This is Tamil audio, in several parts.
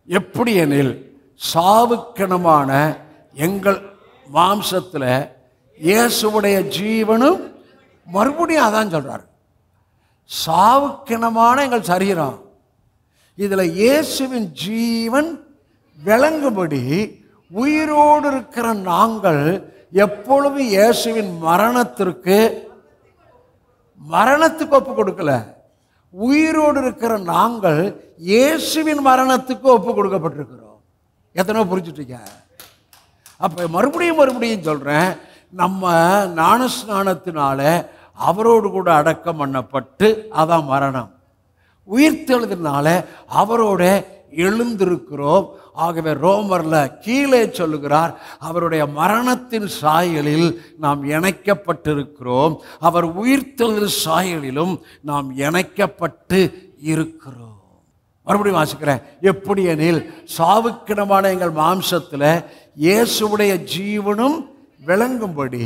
எப்படி எனில் சாவுக்கிணமான எங்கள் மாம்சத்தில் இயேசுவுடைய ஜீவனும், மறுபடியும் அதான் சொல்றார், சாவுக்கிணமான எங்கள் சரீரம், இதுல இயேசுவின் ஜீவன் விளங்கும்படி உயிரோடு இருக்கிற நாங்கள் எப்பொழுதும் இயேசுவின் மரணத்துக்கு ஒப்பு கொடுக்கல. உயிரோடு இருக்கிற நாங்கள் இயேசுவின் மரணத்துக்கு ஒப்பு கொடுக்கப்பட்டிருக்கிறோம். எத்தனை புரிஞ்சுட்டீங்க? அப்ப மறுபடியும் சொல்றேன், நம்ம ஞானஸ்நானத்தினால அவரோடு கூட அடக்கம் பண்ணப்பட்டு, அதான் மரணம். உயிர்த்தெழுதினால அவரோட எழுந்திருக்கிறோம். ஆகவே ரோமர்ல கீழே சொல்லுகிறார், அவருடைய மரணத்தின் சாயலில் நாம் இணைக்கப்பட்டிருக்கிறோம், அவர் உயிர்த்தெழுதல் சாயலிலும் நாம் இணைக்கப்பட்டு இருக்கிறோம். மறுபடியும் வாசிக்கிறேன். எப்படி எனில் சாவுக்கிடமான எங்கள் மாம்சத்தில் இயேசுடைய ஜீவனும் விளங்கும்படி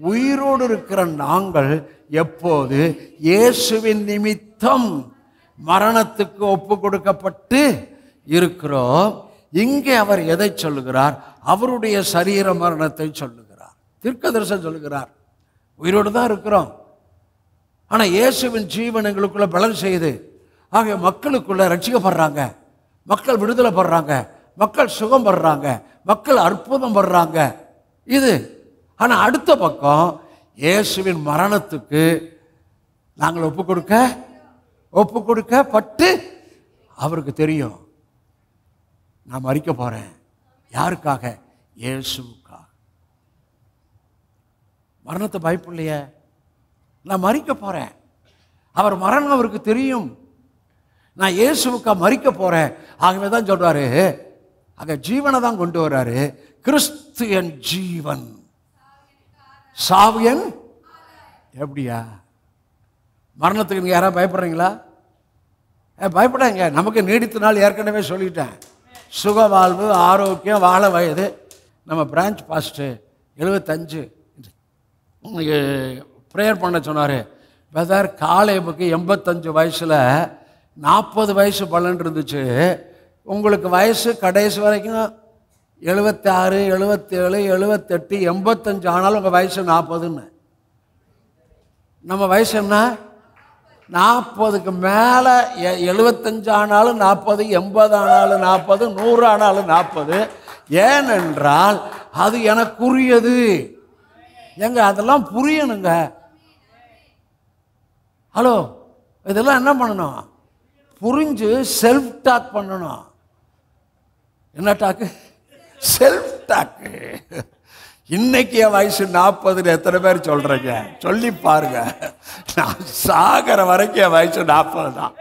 உயிரோடு இருக்கிற நாங்கள் எப்போது இயேசுவின் நிமித்தம் மரணத்துக்கு ஒப்பு கொடுக்கப்பட்டு இருக்கிறோம். இங்கே அவர் எதை சொல்லுகிறார்? அவருடைய சரீர மரணத்தை சொல்லுகிறார். தீர்க்கதரிசனம் சொல்லுகிறார், உயிரோடு தான் இருக்கிறோம், ஆனால் இயேசுவின் ஜீவன் எங்களுக்குள்ள பலன் செய்யுது. ஆக மக்களுக்குள்ள ரட்சிக்கப்படுறாங்க, மக்கள் விடுதலை படுறாங்க, மக்கள் சுகம் படுறாங்க, மக்கள் அற்புதம் படுறாங்க. இது ஆனால் அடுத்த பக்கம் இயேசுவின் மரணத்துக்கு நாங்கள் ஒப்பு கொடுக்கப்பட்டு, அவருக்கு தெரியும் நான் மரிக்க போறேன். யாருக்காக? இயேசுக்காக. மரணத்தை பயப்படலையே, நான் மரிக்க போறேன். அவர் மரணம் அவருக்கு தெரியும், நான் இயேசுக்கா மரிக்க போறேன். ஆகவே தான் சொல்றாரு, அங்க ஜீவனை தான் கொண்டு வர்றாரு. கிறிஸ்து என் ஜீவன், சாவு என். எப்படியா? மரணத்துக்கு நீங்க யாராவது பயப்படுறீங்களா? பயப்படாங்க. நமக்கு நீடித்த நாள் ஏற்கனவே சொல்லிட்டேன். சுக வாழ்வு, ஆரோக்கியம், வாழ வயது. நம்ம பிரான்ச் பாஸ்டர் 75 ப்ரேயர் பண்ண சொன்னார். பிரதர், காலேபுக்கு 85 வயசில் 40 வயசு பலன் இருந்துச்சு. உங்களுக்கு வயசு கடைசி வரைக்கும் 76, 77, 78, 85 ஆனாலும் உங்கள் வயசு 40ன்னு. நம்ம வயசு என்ன? 40க்கு மேலே. 75 ஆனாலும் 40, 80 ஆனாலும் 40, 100 ஆனாலும் 40. ஏனென்றால் அது எனக்குரியது. எங்க அதெல்லாம் புரியணுங்க. ஹலோ, இதெல்லாம் என்ன பண்ணணும்? புரிஞ்சு செல்ஃப் டாக் பண்ணணும். என்ன டாக்கு? Self dog. இன்னைக்கு என் வயசு 40 எத்தனை பேர் சொல்றீங்க? சொல்லி பாருங்க. நான் சாகிற வரைக்கும் என் வயசு 40 தான்.